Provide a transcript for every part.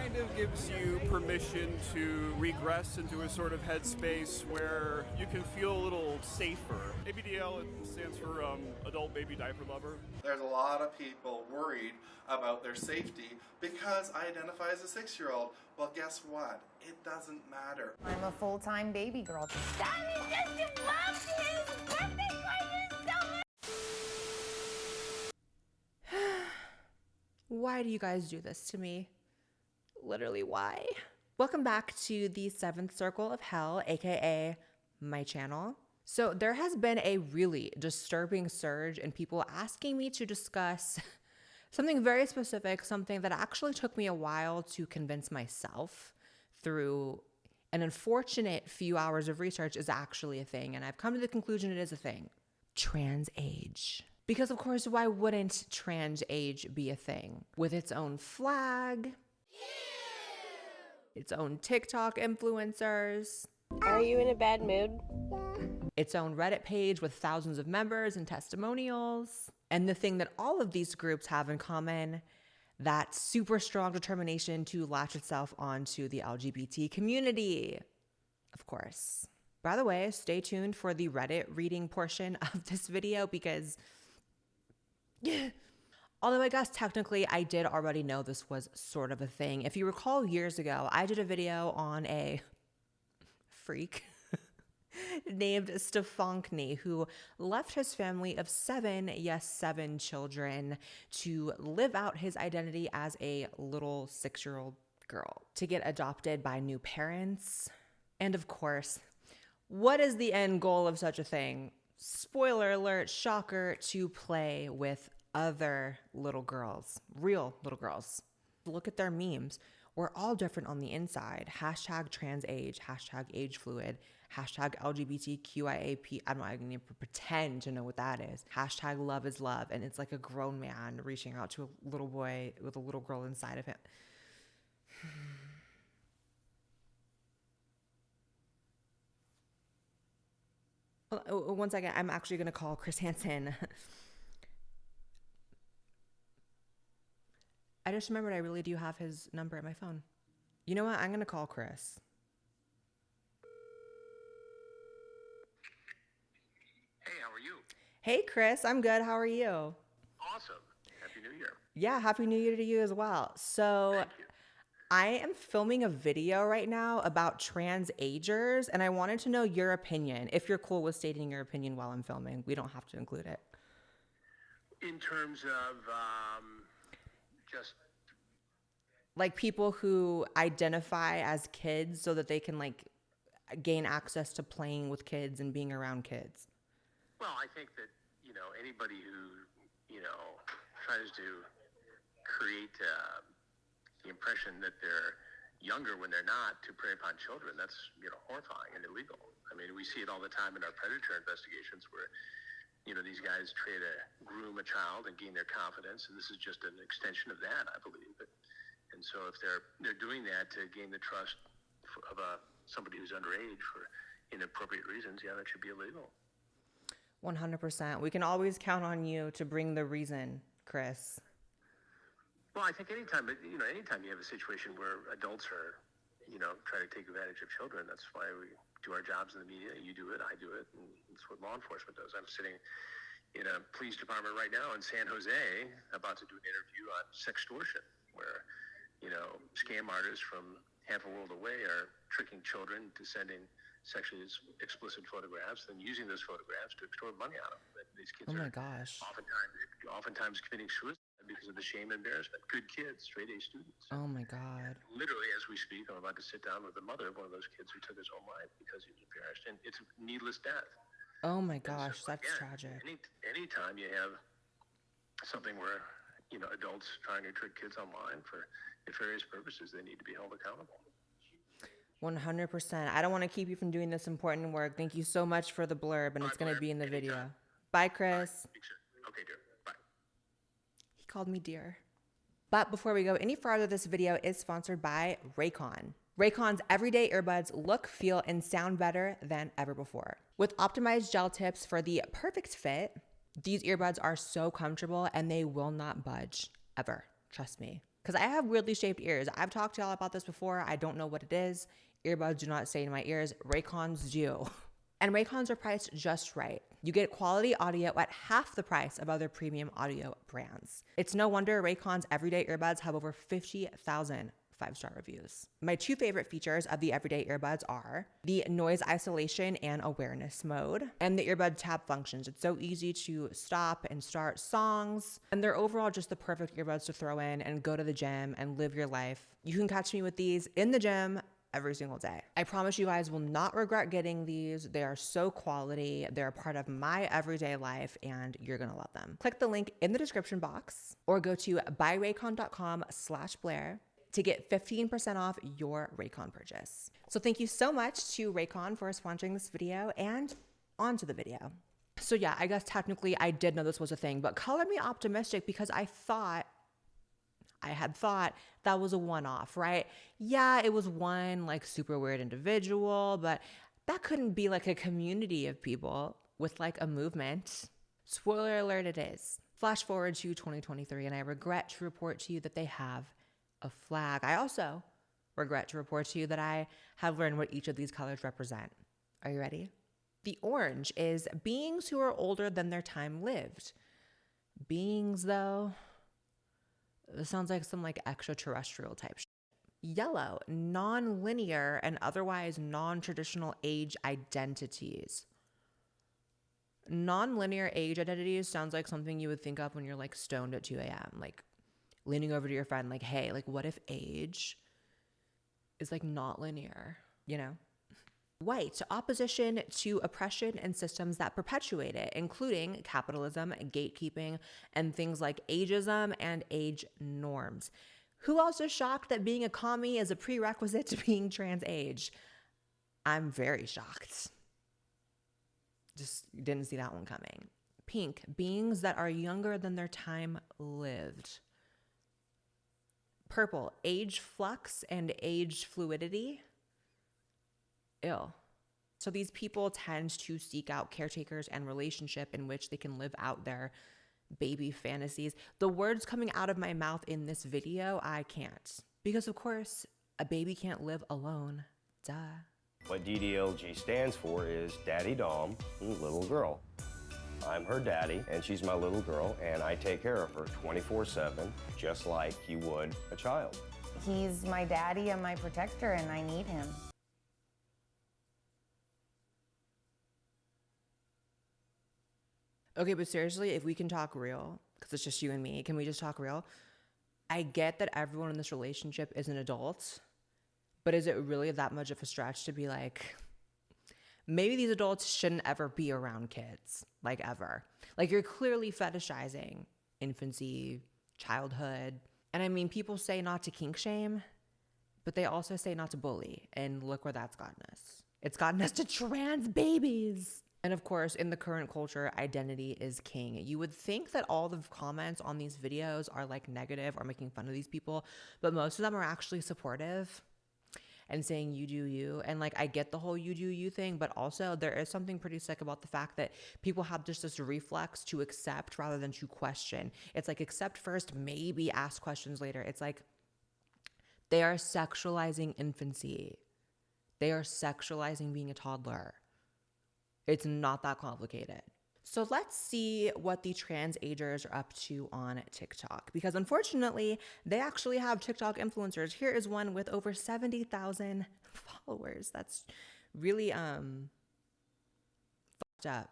kind of gives you permission to regress into a sort of headspace where you can feel a little safer. ABDL, it stands for Adult Baby Diaper Lover. There's a lot of people worried about their safety because I identify as a 6-year-old. Well, guess what? It doesn't matter. I'm a full-time baby girl. That is just to love his birthday party so much. Why do you guys do this to me? Literally, why? Welcome back to the 7th Circle of Hell, aka my channel. So there has been a really disturbing surge in people asking me to discuss something very specific, something that actually took me a while to convince myself through an unfortunate few hours of research is actually a thing. And I've come to the conclusion it is a thing. Transage. Because of course, why wouldn't Transage be a thing? With its own flag, its own TikTok influencers. Are you in a bad mood? Its own Reddit page with thousands of members and testimonials. And the thing that all of these groups have in common, that super strong determination to latch itself onto the LGBT community. Of course. By the way, stay tuned for the Reddit reading portion of this video because although I guess technically I did already know this was sort of a thing. If you recall years ago, I did a video on a freak named Stefankny who left his family of 7 children to live out his identity as a little 6-year-old girl, to get adopted by new parents. And of course, what is the end goal of such a thing? Spoiler alert, shocker, to play with other little girls, real little girls. Look at their memes. We're all different on the inside. Hashtag transage, hashtag age fluid, hashtag LGBTQIAP. I'm not even going to pretend to know what that is. Hashtag love is love. And it's like a grown man reaching out to a little boy with a little girl inside of him. One second, I'm actually going to call Chris Hansen. I just remembered I really do have his number at my phone. You know what? I'm going to call Chris. Hey, how are you? Hey, Chris. I'm good. How are you? Awesome. Happy New Year. Yeah, Happy New Year to you as well. So Thank you. I am filming a video right now about transagers, and I wanted to know your opinion. If you're cool with stating your opinion while I'm filming, we don't have to include it. In terms of just like people who identify as kids so that they can like gain access to playing with kids and being around kids. well, I think that anybody who tries to create the impression that they're younger when they're not to prey upon children, that's horrifying and illegal. I mean, we see it all the time in our predator investigations where these guys try to groom a child and gain their confidence, and this is just an extension of that, I believe. And so if they're doing that to gain the trust of somebody who's underage for inappropriate reasons, yeah, that should be illegal. 100%. We can always count on you to bring the reason, Chris. Well, I think anytime you have a situation where adults are, trying to take advantage of children, that's why we do our jobs in the media. You do it, I do it, and it's what law enforcement does. I'm sitting in a police department right now in San Jose about to do an interview on sextortion, where, scam artists from half a world away are tricking children to sending sexually explicit photographs and using those photographs to extort money out of them. These kids Oh my are gosh. oftentimes committing suicide because of the shame and embarrassment. Good kids, straight A students. Oh my God. Literally, as we speak, I'm about to sit down with the mother of one of those kids who took his own life because he was embarrassed, and it's a needless death. Oh my And gosh, so, that's again, tragic. Anytime you have something where adults trying to trick kids online for nefarious purposes, they need to be held accountable. 100%. I don't want to keep you from doing this important work. Thank you so much for the blurb, and it's going to Blaire. be in the video. Anytime. Bye, Chris. Speak soon. Okay, dear. Bye. He called me dear. But before we go any further, this video is sponsored by Raycon. Raycon's everyday earbuds look, feel, and sound better than ever before. With optimized gel tips for the perfect fit, these earbuds are so comfortable and they will not budge, ever. Trust me. because I have weirdly shaped ears. I've talked to y'all about this before. I don't know what it is. Earbuds do not stay in my ears. Raycons do. And Raycons are priced just right. You get quality audio at half the price of other premium audio brands. It's no wonder Raycon's everyday earbuds have over 50,000 5-star reviews. My two favorite features of the everyday earbuds are the noise isolation and awareness mode and the earbud tab functions. It's so easy to stop and start songs, and they're overall just the perfect earbuds to throw in and go to the gym and live your life. You can catch me with these in the gym every single day. I promise you guys will not regret getting these. They are so quality. They're a part of my everyday life and you're gonna love them. Click the link in the description box or go to buyraycon.com/Blaire to get 15% off your Raycon purchase. So thank you so much to Raycon for sponsoring this video, and on to the video. So yeah, I guess technically I did know this was a thing, but color me optimistic because I had thought that was a one-off, right? Yeah, it was one like super weird individual, but that couldn't be like a community of people with like a movement. Spoiler alert, it is. Flash forward to 2023, and I regret to report to you that they have a flag. I also regret to report to you that I have learned what each of these colors represent. Are you ready? The orange is beings who are older than their time lived. Beings, though, this sounds like some like extraterrestrial type shit. Yellow, non-linear and otherwise non-traditional age identities. Non-linear age identities sounds like something you would think of when you're like stoned at 2 a.m. Like leaning over to your friend like, hey, like what if age is like not linear, you know? White, opposition to oppression and systems that perpetuate it, including capitalism, gatekeeping, and things like ageism and age norms. Who else is shocked that being a commie is a prerequisite to being trans age? I'm very shocked. Just didn't see that one coming. Pink, beings that are younger than their time lived. Purple, age flux and age fluidity. Ew. So these people tend to seek out caretakers and relationship in which they can live out their baby fantasies. The words coming out of my mouth in this video, I can't. Because of course, a baby can't live alone. Duh. What DDLG stands for is Daddy Dom, little girl. I'm her daddy, and she's my little girl, and I take care of her 24/7, just like you would a child. He's my daddy and my protector, and I need him. Okay, but seriously, if we can talk real, because it's just you and me, can we just talk real? I get that everyone in this relationship is an adult, but is it really that much of a stretch to be like, maybe these adults shouldn't ever be around kids, like ever. Like you're clearly fetishizing infancy, childhood. And I mean, people say not to kink shame, but they also say not to bully. And look where that's gotten us. It's gotten us to trans babies. And of course, in the current culture, identity is king. You would think that all the comments on these videos are like negative or making fun of these people, but most of them are actually supportive and saying you do you. And like, I get the whole you do you thing, but also there is something pretty sick about the fact that people have just this reflex to accept rather than to question. It's like accept first, maybe ask questions later. It's like they are sexualizing infancy. They are sexualizing being a toddler. It's not that complicated. So let's see what the trans agers are up to on TikTok, because unfortunately, they actually have TikTok influencers. Here is one with over 70,000 followers. That's really fucked up.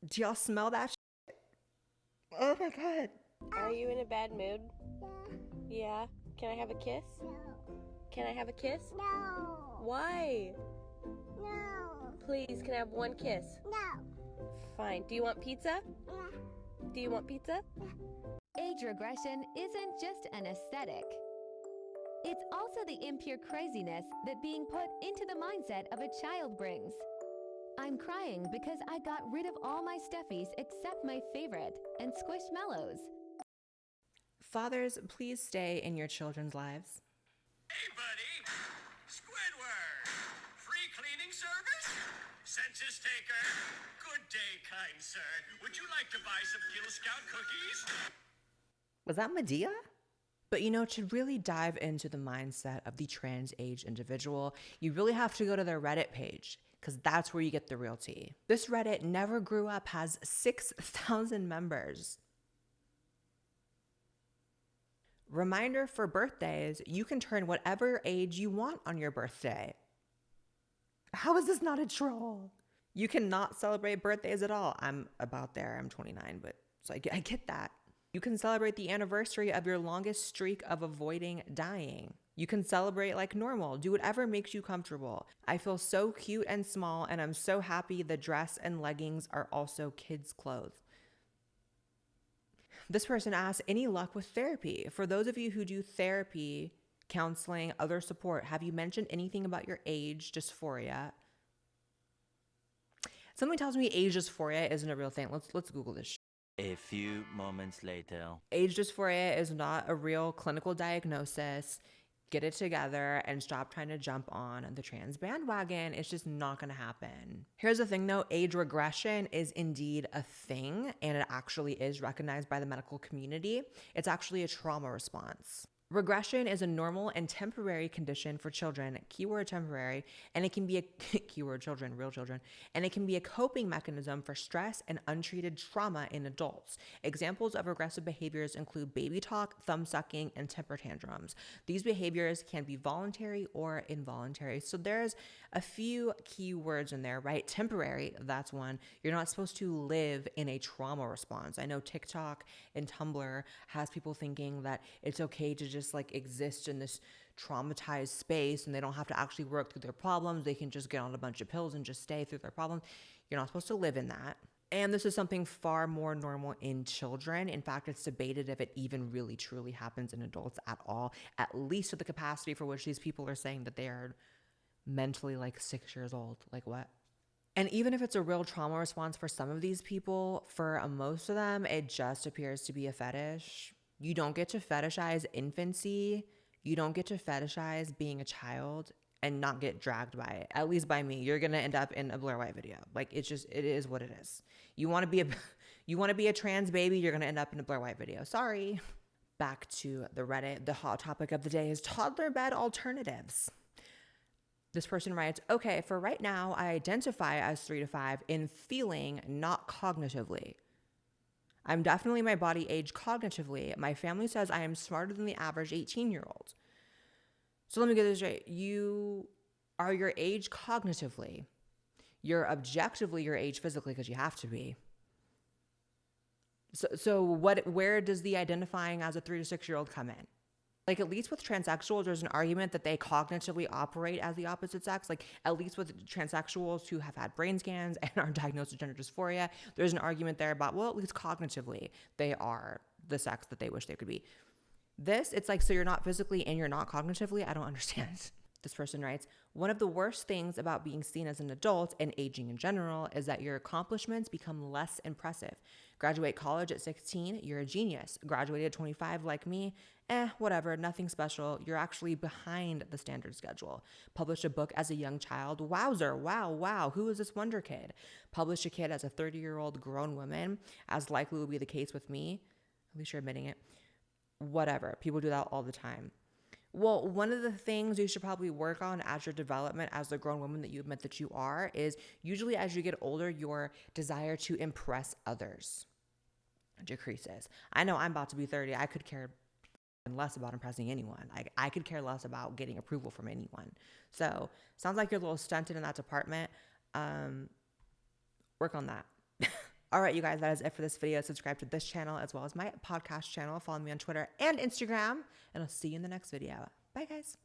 Do y'all smell that shit? Oh my God. Are you in a bad mood? Yeah. Can I have a kiss? No. Can I have a kiss? No. Why? No. Please, can I have one kiss? No. Fine. Do you want pizza? Yeah. Do you want pizza? Age regression isn't just an aesthetic. It's also the impure craziness that being put into the mindset of a child brings. I'm crying because I got rid of all my stuffies except my favorite, and Squishmallows. Fathers, please stay in your children's lives. Hey, buddy. Squidward. Free cleaning service? Census taker. Good day, kind sir. Would you like to buy some Gill Scout cookies? Was that Medea? But you know, to really dive into the mindset of the trans age individual, you really have to go to their Reddit page, because that's where you get the real tea. This Reddit, Never Grew Up, has 6,000 members. Reminder for birthdays, you can turn whatever age you want on your birthday. How is this not a troll? You cannot celebrate birthdays at all. I'm about there, I'm 29, but so I get that. You can celebrate the anniversary of your longest streak of avoiding dying. You can celebrate like normal. Do whatever makes you comfortable. I feel so cute and small, and I'm so happy the dress and leggings are also kids' clothes. This person asks, any luck with therapy? For those of you who do therapy, counseling, other support, have you mentioned anything about your age dysphoria? Something tells me age dysphoria isn't a real thing. Let's Google this shit. A few moments later. Age dysphoria is not a real clinical diagnosis. Get it together and stop trying to jump on the trans bandwagon. It's just not going to happen. Here's the thing though, age regression is indeed a thing, and it actually is recognized by the medical community. It's actually a trauma response. Regression is a normal and temporary condition for children, keyword temporary, and it can be a keyword children, real children, and it can be a coping mechanism for stress and untreated trauma in adults. Examples of regressive behaviors include baby talk, thumb sucking, and temper tantrums. These behaviors can be voluntary or involuntary. So there's a few key words in there, right? Temporary, that's one. You're not supposed to live in a trauma response. I know TikTok and Tumblr has people thinking that it's okay to just like exist in this traumatized space and they don't have to actually work through their problems. They can just get on a bunch of pills and just stay through their problems. You're not supposed to live in that. And this is something far more normal in children. In fact, it's debated if it even really truly happens in adults at all, at least to the capacity for which these people are saying that they are mentally like 6 years old. Like what? And even if it's a real trauma response for some of these people, for most of them, it just appears to be a fetish. You don't get to fetishize infancy. You don't get to fetishize being a child and not get dragged by it. At least by me. You're going to end up in a Blaire White video. Like it is what it is. You want to be a trans baby, you're going to end up in a Blaire White video. Sorry. Back to the Reddit. The hot topic of the day is toddler bed alternatives. This person writes, okay, for right now, I identify as 3 to 5 in feeling, not cognitively. I'm definitely my body age cognitively. My family says I am smarter than the average 18-year-old. So let me get this straight. You are your age cognitively. You're objectively your age physically because you have to be. So where does the identifying as a 3 to 6-year-old come in? Like at least with transsexuals, there's an argument that they cognitively operate as the opposite sex. Like at least with transsexuals who have had brain scans and are diagnosed with gender dysphoria, there's an argument there about, well, at least cognitively, they are the sex that they wish they could be. This, it's like, so you're not physically and you're not cognitively? I don't understand. This person writes, one of the worst things about being seen as an adult and aging in general is that your accomplishments become less impressive. Graduate college at 16, you're a genius. Graduated at 25 like me, whatever, nothing special. You're actually behind the standard schedule. Published a book as a young child. Wowzer, wow. Who is this wonder kid? Published a kid as a 30-year-old grown woman, as likely will be the case with me. At least you're admitting it. Whatever, people do that all the time. Well, one of the things you should probably work on as your development as the grown woman that you admit that you are is usually as you get older, your desire to impress others decreases. I know I'm about to be 30. I could care less about impressing anyone. I could care less about getting approval from anyone. So sounds like you're a little stunted in that department. Work on that. All right, you guys, that is it for this video. Subscribe to this channel as well as my podcast channel. Follow me on Twitter and Instagram, and I'll see you in the next video. Bye, guys.